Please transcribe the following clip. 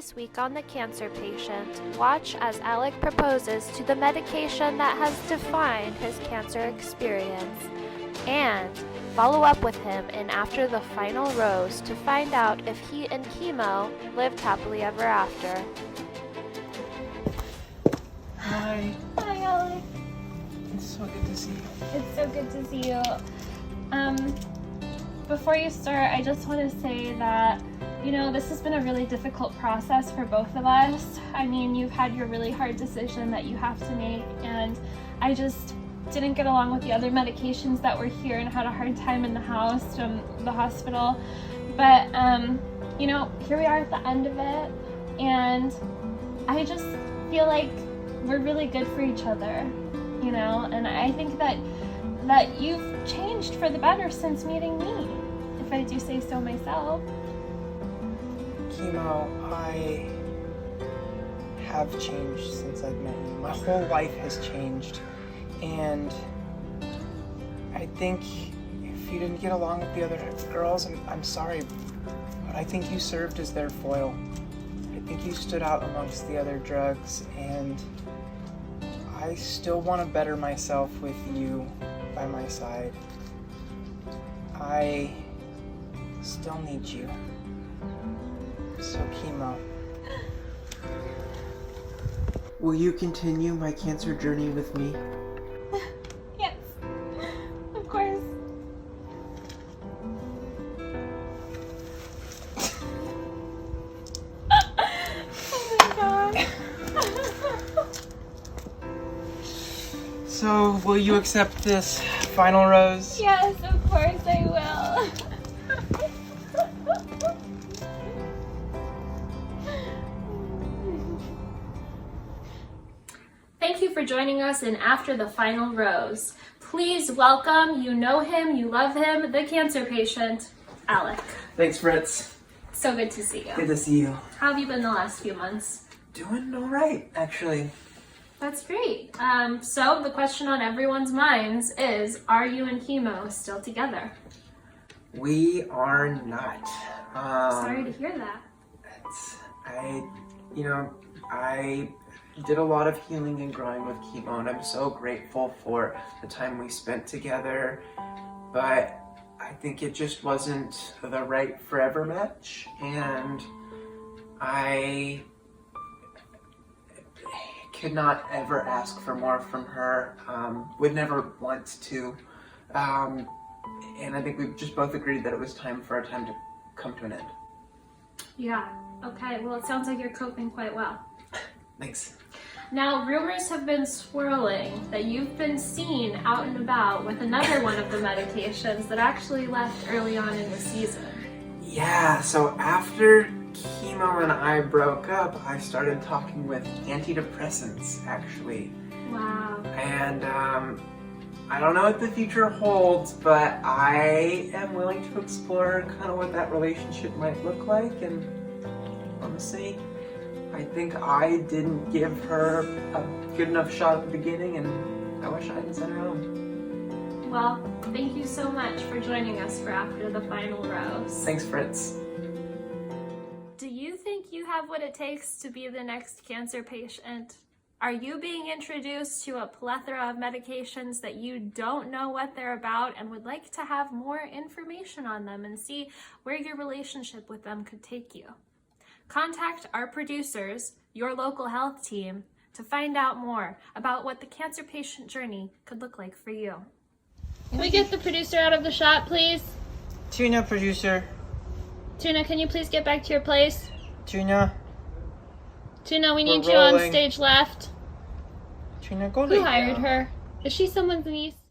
This week on The Cancer Patient, watch as Alec proposes to the medication that has defined his cancer experience, and follow up with him in After the Final Rose to find out if he and chemo lived happily ever after. Hi. Hi, Alec. It's so good to see you. It's so good to see you. Before you start, I just want to say that, this has been a really difficult process for both of us. I mean, you've had your really hard decision that you have to make, and I just didn't get along with the other medications that were here and had a hard time in the house from the hospital. But, here we are at the end of it, and I just feel like we're really good for each other, and I think that you've changed for the better since meeting me, if I do say so myself. Chemo, I have changed since I've met you. My whole life has changed, and I think if you didn't get along with the other girls, I'm sorry, but I think you served as their foil. I think you stood out amongst the other drugs, and I still want to better myself with you by my side. I still need you. So, chemo, will you continue my cancer journey with me? Yes, of course. Oh my god. So, will you accept this final rose? Yes, of course I will. Thank you for joining us in After the Final Rose. Please welcome, you know him, you love him, the cancer patient, Alec. Thanks, Fritz. So good to see you. Good to see you. How have you been the last few months? Doing all right, actually. That's great. So the question on everyone's minds is, are you and chemo still together? We are not. Sorry to hear that. I did a lot of healing and growing with chemo, and I'm so grateful for the time we spent together, but I think it just wasn't the right forever match, and I could not ever ask for more from her, would never want to, and I think we just both agreed that it was time for our time to come to an end. Yeah, okay, well it sounds like you're coping quite well. Thanks. Now, rumors have been swirling that you've been seen out and about with another one of the medications that actually left early on in the season. Yeah, so after chemo and I broke up, I started talking with antidepressants, actually. Wow. And I don't know what the future holds, but I am willing to explore kind of what that relationship might look like, and honestly, I think I didn't give her a good enough shot at the beginning, and I wish I hadn't sent her home. Well, thank you so much for joining us for After the Final Rose. Thanks, Fritz. Do you think you have what it takes to be the next cancer patient? Are you being introduced to a plethora of medications that you don't know what they're about and would like to have more information on them and see where your relationship with them could take you? Contact our producers, your local health team, to find out more about what the cancer patient journey could look like for you. Can we get the producer out of the shot, please? Tuna, producer. Tuna, can you please get back to your place? Tuna. Tuna, we need We're you on rolling. stage left. Tuna, go Who lay hired down. her? Is she someone's niece?